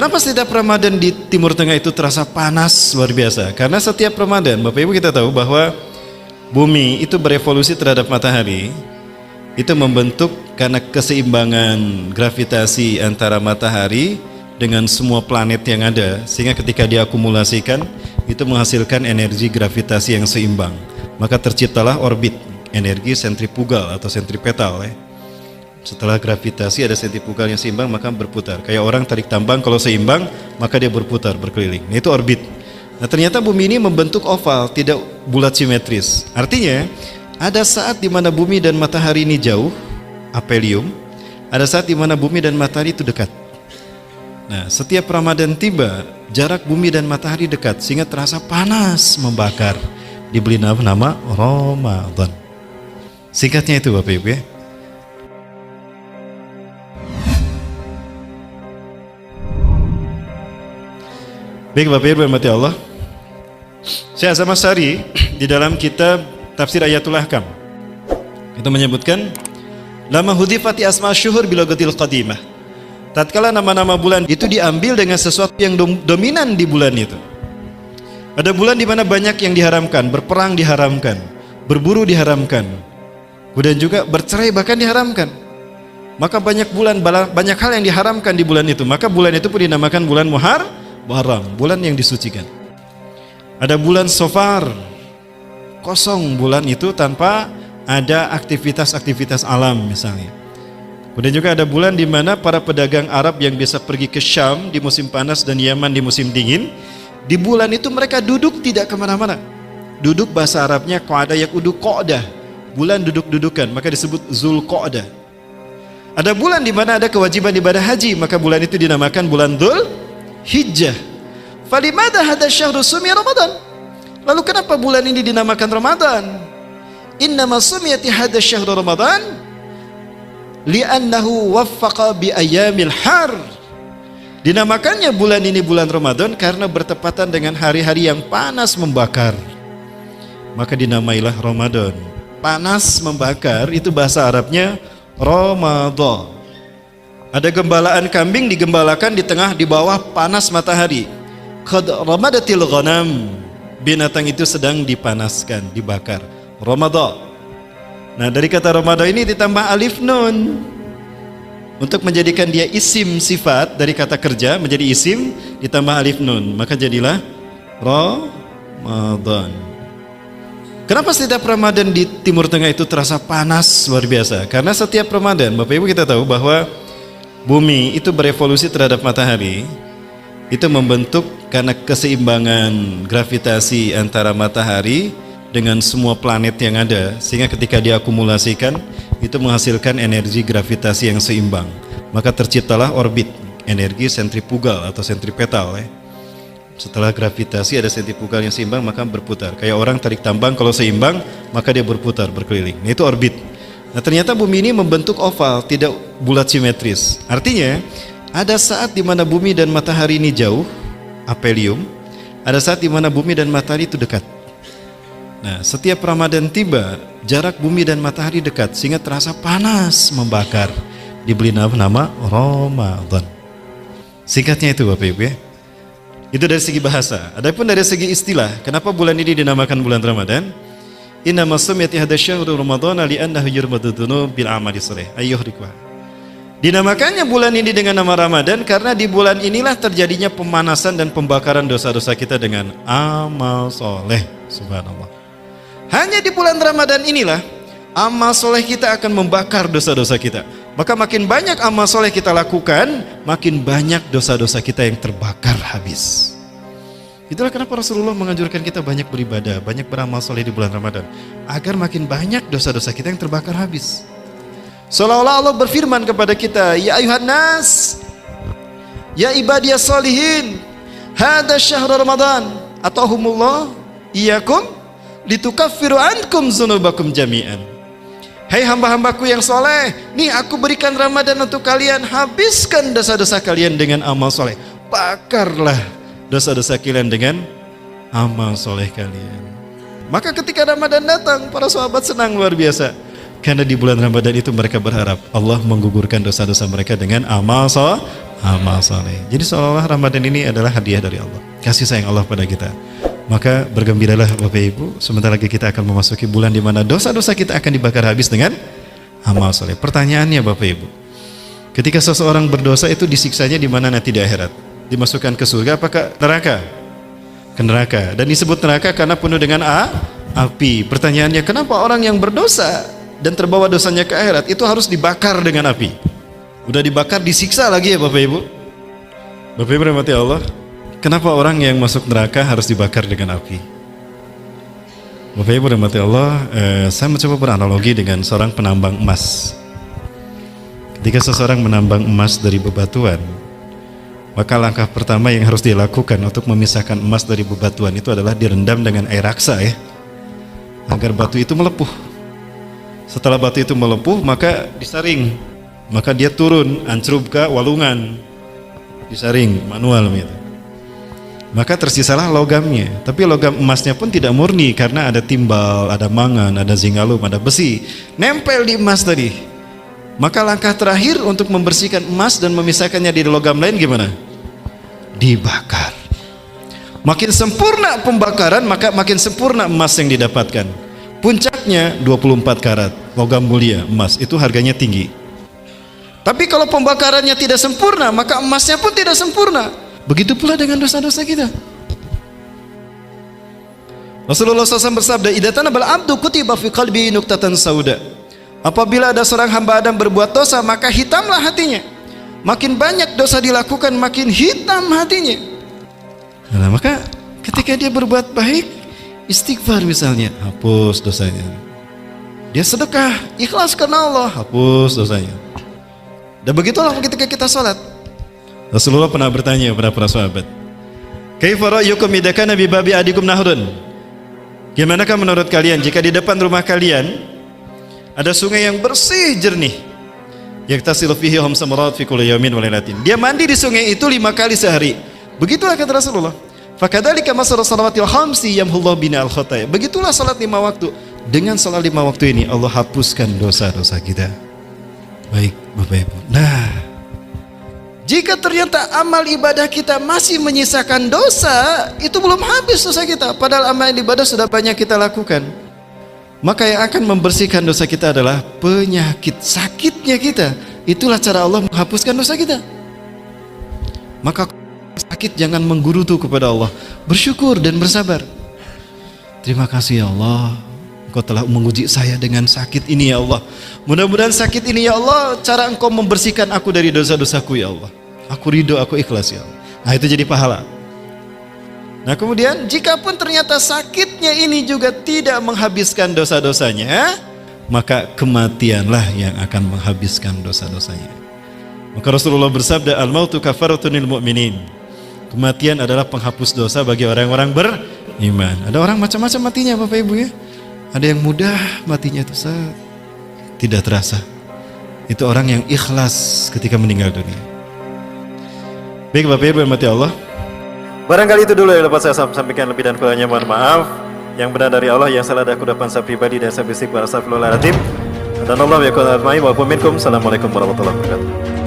Kenapa setiap Ramadan di Timur Tengah itu terasa panas luar biasa? Karena setiap Ramadan, Bapak Ibu kita tahu bahwa bumi itu berevolusi terhadap matahari. Itu membentuk karena keseimbangan gravitasi antara matahari dengan semua planet yang ada, sehingga ketika diakumulasikan itu menghasilkan energi gravitasi yang seimbang. Maka terciptalah orbit, energi sentrifugal atau sentripetal ya. Setelah gravitasi ada sentrifugal yang seimbang maka berputar. Kayak orang tarik tambang, kalau seimbang maka dia berputar berkeliling. Nah, itu orbit. Nah, ternyata bumi ini membentuk oval, tidak bulat simetris. Artinya ada saat di mana bumi dan matahari ini jauh, aphelium. Ada saat di mana bumi dan matahari itu dekat. Nah, setiap Ramadan tiba, jarak bumi dan matahari dekat sehingga terasa panas membakar. Diberi nama Ramadan. Singkatnya itu Bapak Ibu ya. Baik Bapak Ibu rahmati Allah, Syekh Hasan Asy'ari di dalam kitab Tafsir Ayatul Ahkam itu menyebutkan lama hudifati asma syuhur bilagatil qadimah. Tatkala nama-nama bulan itu diambil dengan sesuatu yang dominan di bulan itu. Ada bulan di mana banyak yang diharamkan, berperang diharamkan, berburu diharamkan, kemudian juga bercerai bahkan diharamkan. Maka banyak hal yang diharamkan di bulan itu. Maka bulan itu pun dinamakan bulan Muharram, bulan yang disucikan. Ada bulan Safar, kosong bulan itu tanpa ada aktivitas-aktivitas alam misalnya. Kemudian juga ada bulan di mana para pedagang Arab yang biasa pergi ke Syam di musim panas dan Yaman di musim dingin, di bulan itu mereka duduk tidak kemana-mana. Duduk bahasa Arabnya qa'ada yaqudu qa'dah, bulan duduk-dudukan, maka disebut Zulqa'dah. Ada bulan di mana ada kewajiban ibadah haji, maka bulan itu dinamakan bulan Dzulhijjah. Falimada hadha syahru sumi Ramadan? Lalu kenapa bulan ini dinamakan Ramadan? Innama sumiyati hadha syahru Ramadan li'annahu waffaqa bi ayyamil har. Dinamakannya bulan ini bulan Ramadan karena bertepatan dengan hari-hari yang panas membakar. Maka dinamailah Ramadan. Panas membakar itu bahasa Arabnya Ramadan. Ada gembalaan kambing digembalakan di bawah panas matahari. Qad ramadatil ghanam. Binatang itu sedang dipanaskan, dibakar. Ramadan. Nah, dari kata Ramadan ini ditambah alif nun untuk menjadikan dia isim sifat, dari kata kerja menjadi isim ditambah alif nun, maka jadilah Ramadan. Kenapa setiap Ramadan di Timur Tengah itu terasa panas luar biasa? Karena setiap Ramadan, Bapak Ibu kita tahu bahwa bumi itu berevolusi terhadap matahari. Itu membentuk karena keseimbangan gravitasi antara matahari dengan semua planet yang ada, sehingga ketika diakumulasikan itu menghasilkan energi gravitasi yang seimbang. Maka terciptalah orbit, energi sentrifugal atau sentripetal ya. Setelah gravitasi ada sentrifugal yang seimbang maka berputar. Kayak orang tarik tambang, kalau seimbang maka dia berputar berkeliling. Nah, itu orbit. Nah, ternyata bumi ini membentuk oval, tidak bulat simetris. Artinya ada saat di mana bumi dan matahari ini jauh, aphelium. Ada saat di mana bumi dan matahari itu dekat. Nah, setiap Ramadan tiba, jarak bumi dan matahari dekat sehingga terasa panas membakar. Diberi nama Ramadan. Singkatnya itu Bapak Ibu ya. Itu dari segi bahasa. Adapun dari segi istilah, kenapa bulan ini dinamakan bulan Ramadan? Innama sumiyati hadha syahru Ramadan li'annahu yurmadu dzunub bil amali shalih. Ayyuhriqwa. Dinamakannya bulan ini dengan nama Ramadan karena di bulan inilah terjadinya pemanasan dan pembakaran dosa-dosa kita dengan amal soleh. Subhanallah. Hanya di bulan Ramadan inilah amal soleh kita akan membakar dosa-dosa kita. Maka makin banyak amal soleh kita lakukan, makin banyak dosa-dosa kita yang terbakar habis. Itulah kenapa Rasulullah menganjurkan kita banyak beribadah, banyak beramal soleh di bulan Ramadan, agar makin banyak dosa-dosa kita yang terbakar habis. Seolah-olah Allah berfirman kepada kita, ya ayuhan nas, ya ibadiyas solihin, hadha syahrul Ramadan, atahumullah iyakum litukaffiru ankum zunubakum jami'an. Hai hamba-hambaku yang soleh, nih aku berikan Ramadan untuk kalian, habiskan dosa-dosa kalian dengan amal soleh. Bakarlah dosa-dosa kalian dengan amal soleh kalian. Maka ketika Ramadan datang, para sahabat senang luar biasa. Karena di bulan Ramadan itu mereka berharap Allah menggugurkan dosa-dosa mereka dengan amal amal saleh. Jadi seolah-olah Ramadan ini adalah hadiah dari Allah, kasih sayang Allah pada kita. Maka bergembiralah Bapak Ibu, sebentar lagi kita akan memasuki bulan di mana dosa-dosa kita akan dibakar habis dengan amal saleh. Pertanyaannya Bapak Ibu, ketika seseorang berdosa itu disiksanya di mana nanti di akhirat? Dimasukkan ke surga apakah neraka? Ke neraka. Dan disebut neraka karena penuh dengan api. Pertanyaannya, kenapa orang yang berdosa dan terbawa dosanya ke akhirat itu harus dibakar dengan api? Udah dibakar disiksa lagi ya Bapak Ibu? Bapak Ibu rahmati Allah, kenapa orang yang masuk neraka harus dibakar dengan api? Bapak Ibu rahmati Allah, saya mencoba beranalogi dengan seorang penambang emas. Ketika seseorang menambang emas dari bebatuan, maka langkah pertama yang harus dilakukan untuk memisahkan emas dari bebatuan itu adalah direndam dengan air raksa ya, agar batu itu melepuh. Setelah batu itu melepuh, maka disaring, maka dia turun ancrub ke walungan, disaring manual gitu. Maka tersisalah logamnya, tapi logam emasnya pun tidak murni karena ada timbal, ada mangan, ada zingalum, ada besi nempel di emas tadi. Maka langkah terakhir untuk membersihkan emas dan memisahkannya dari logam lain gimana? Dibakar. Makin sempurna pembakaran, maka makin sempurna emas yang didapatkan. Puncaknya 24 karat logam mulia emas, itu harganya tinggi. Tapi kalau pembakarannya tidak sempurna, maka emasnya pun tidak sempurna. Begitu pula dengan dosa-dosa kita. Rasulullah SAW bersabda, "Idza tanabal abdu kutiba fi qalbi nuqtatan sauda." Apabila ada seorang hamba Adam berbuat dosa, maka hitamlah hatinya. Makin banyak dosa dilakukan, makin hitam hatinya. Nah, maka ketika dia berbuat baik, istighfar misalnya, hapus dosanya. Dia sedekah, ikhlas karena Allah, hapus dosanya. Dan begitulah ketika kita sholat. Rasulullah pernah bertanya kepada para sahabat, "Kaifa ra'yukum idza kana bi babi adikum nahrun?" Gimanakah menurut kalian jika di depan rumah kalian ada sungai yang bersih jernih, yaktasilu fihi khamsa marat fi kulli yawmin wa lailatin. Dia mandi di sungai itu 5 kali sehari. Begitulah kata Rasulullah. Fakadzalika masara salawatil khamsi yamhullahu bina al khataaya. Begitulah salat 5 waktu. Dengan salat 5 waktu ini Allah hapuskan dosa-dosa kita. Baik Bapak Ibu. Nah, jika ternyata amal ibadah kita masih menyisakan dosa, itu belum habis dosa kita. Padahal amal ibadah sudah banyak kita lakukan. Maka yang akan membersihkan dosa kita adalah penyakit, sakitnya kita. Itulah cara Allah menghapuskan dosa kita. Maka sakit jangan menggerutu kepada Allah. Bersyukur dan bersabar. Terima kasih ya Allah, Engkau telah menguji saya dengan sakit ini ya Allah. Mudah-mudahan sakit ini ya Allah, cara Engkau membersihkan aku dari dosa-dosaku ya Allah. Aku ridho, aku ikhlas ya Allah. Nah itu jadi pahala. Nah kemudian jika pun ternyata sakitnya ini juga tidak menghabiskan dosa-dosanya, maka kematianlah yang akan menghabiskan dosa-dosanya. Maka Rasulullah bersabda, "Al-mautu kafaratun lil mu'minin." Kematian adalah penghapus dosa bagi orang-orang beriman. Ada orang macam-macam matinya Bapak Ibu ya. Ada yang mudah matinya itu tidak terasa. Itu orang yang ikhlas ketika meninggal dunia. Baik Bapak Ibu yang mati Allah, barangkali itu dulu yang dapat saya sampaikan, lebih dan kurangnya mohon maaf. Yang benar dari Allah, yang salah dari kudapan saya pribadi dan saya berisik pada astagfirullahaladzim. Dan Allah ya kunat ma'i wa minkum. Assalamualaikum warahmatullahi wabarakatuh.